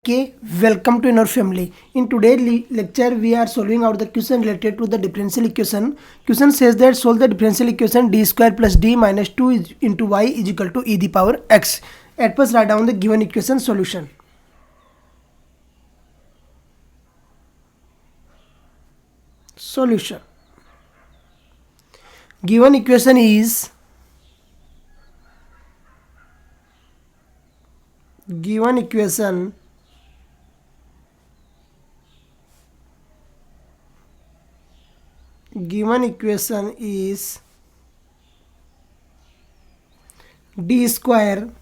Okay, welcome to our family. In today's lecture, we are solving out the question related to the differential equation. Question says that solve the differential equation d square plus d minus 2 into y is equal to e the power x. At first, write down the given equation solution. Solution. Given equation is given equation is d square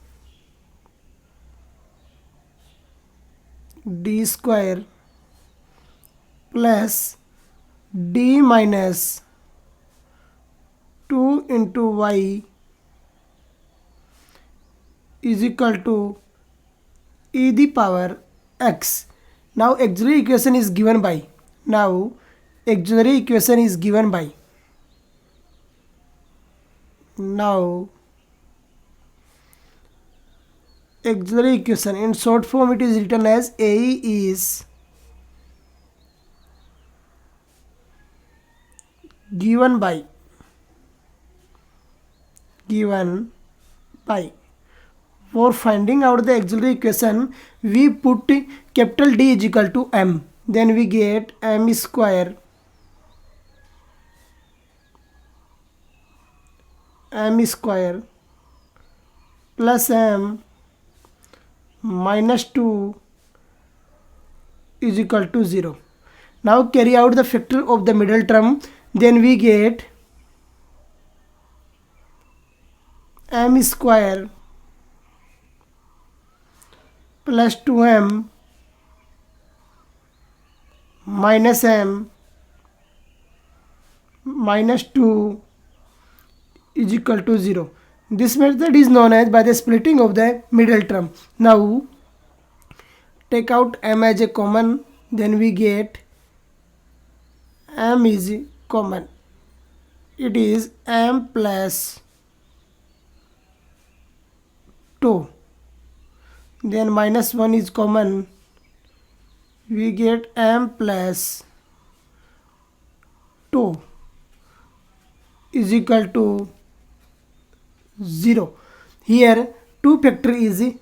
plus d minus 2 into y is equal to e the power x. Now auxiliary equation is given by auxiliary equation is given by auxiliary equation in short form it is written as AE is given by for finding out the auxiliary equation we put capital D is equal to m, then we get m square plus m minus 2 is equal to 0. Now carry out the factor of the middle term, then we get m square plus 2m minus m minus 2 is equal to 0. This method is known as by the splitting of the middle term. Now take out m as a common, then we get m is common. It is m plus 2. Then minus 1 is common. We get m plus 2 is equal to 0. Here 2 factor is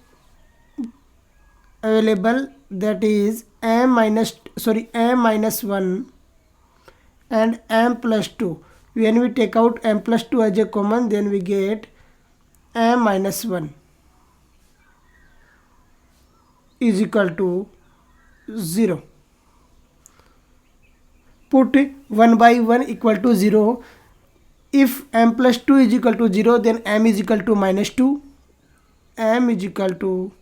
available, that is m minus 1 and m plus 2. When we take out m plus 2 as a common, then we get m minus 1 is equal to 0. Put 1 by 1 equal to 0. If m plus 2 is equal to 0, then m is equal to minus 2. M is equal to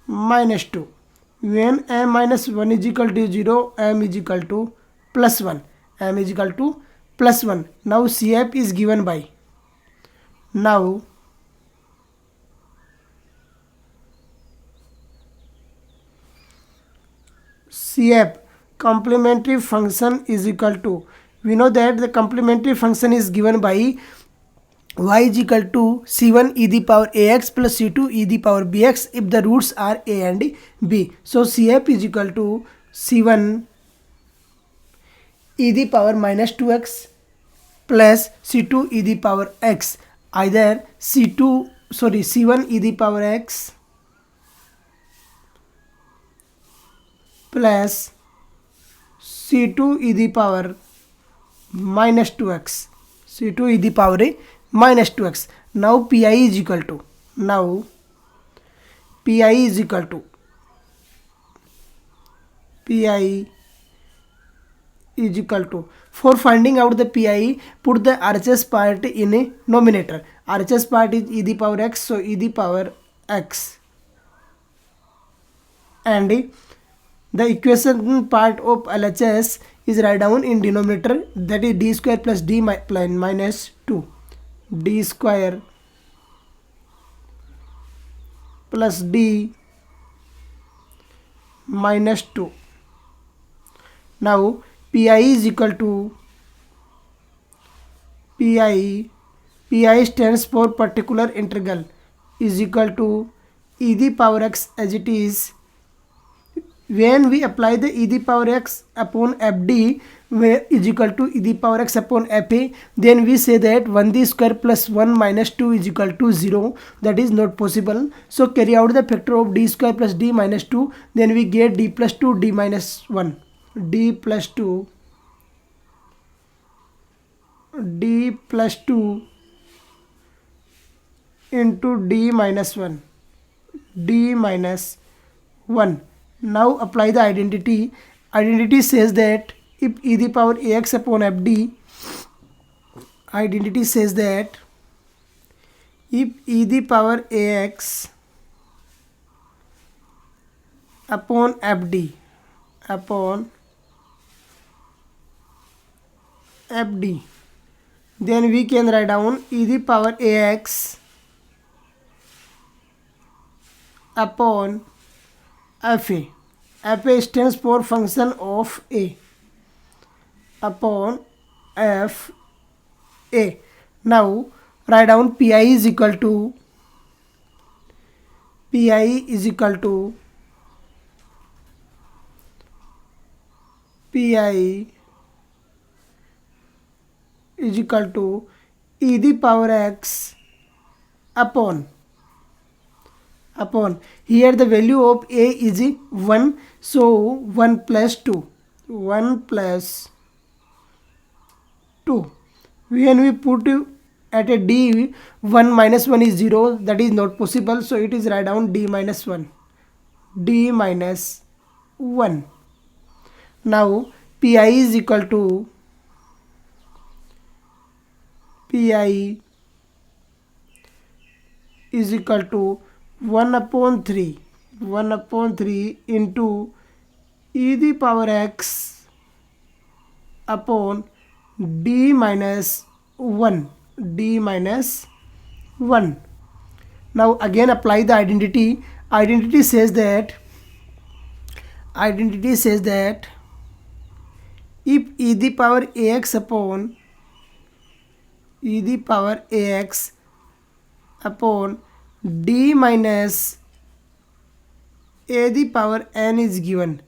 minus 2. When m minus 1 is equal to 0, m is equal to plus 1. M is equal to plus 1. Now CF is given by CF complementary function is equal to, we know that the complementary function is given by y is equal to c1 e the power ax plus c2 e the power bx if the roots are a and b. So CF is equal to c1 e the power minus 2x plus c2 e the power x, either c1 e the power x plus c2 e the power minus 2x, c2 e the power minus 2x. Now pi is equal to for finding out the pi, put the RHS part in a numerator. RHS part is e the power x, so e the power x, and the equation part of LHS is write down in denominator, that is d square plus d minus 2. D square plus d minus 2. Now pi is equal to pi stands for particular integral is equal to e the power x as it is. When we apply the e the power x upon fd where is equal to e the power x upon fa, then we say that 1 the square plus 1 minus 2 is equal to 0. That is not possible. So carry out the factor of d square plus d minus 2, then we get d plus 2 d minus 1, d plus 2 d plus 2 into d minus 1, d minus 1. Now apply the identity. Identity says that if e the power ax upon fd, identity says that if e the power ax upon fd then we can write down e the power ax upon fa. fa stands for function of a upon f a. Now write down pi is equal to pi is equal to e the power x upon here the value of a is 1, so 1 plus 2 when we put at a d 1 minus 1 is 0, that is not possible, so it is write down d minus 1. Now pi is equal to 1 upon 3 into e the power x upon d minus 1. Now again apply the identity. Identity says that if e the power ax upon d minus a the power n is given,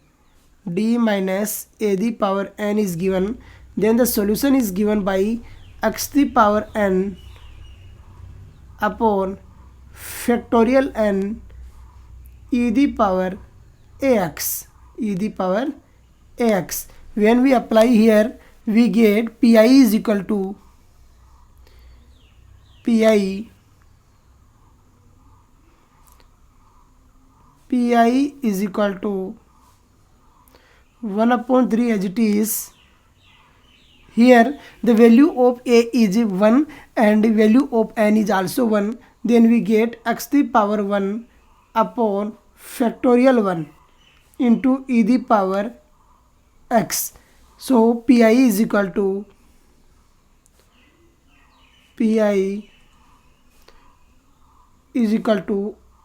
then the solution is given by x the power n upon factorial n e the power ax. When we apply here, we get pi is equal to 1 upon 3 as it is. Here the value of a is 1 and the value of n is also 1, then we get x the power 1 upon factorial 1 into e the power x. So pi is equal to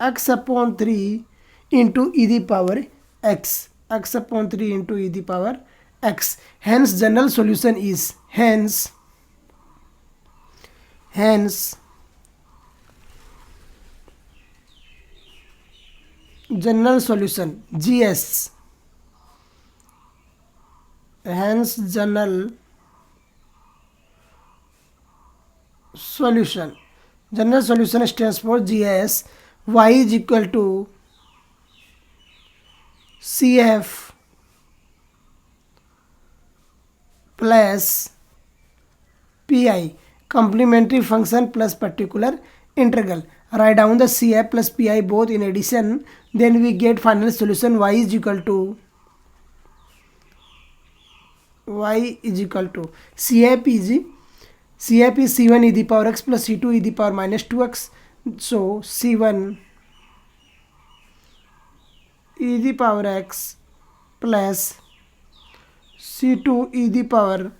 x upon 3 into e the power x. Hence general solution is general solution GS. Hence general solution stands for GS. Y is equal to CF plus PI, complementary function plus particular integral. Write down the CF plus PI both in addition, then we get final solution. Y is equal to CF is C1 e the power x plus C2 e the power minus 2x. So C1 e the power x plus C2 e the power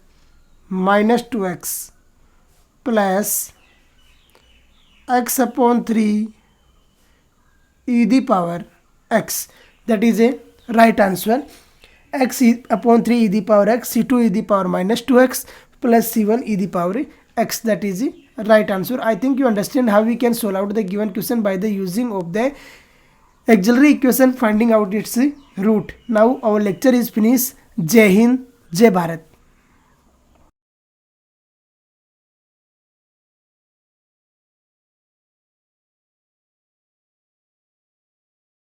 minus 2x plus x upon 3 e the power x. That is a right answer. X upon 3 e the power x, C2 e the power minus 2x plus C1 e the power x. That is the right answer. I think you understand how we can solve out the given question by the using of the auxiliary equation finding out its root. Now our lecture is finished. Jai Hind, Jai Bharat.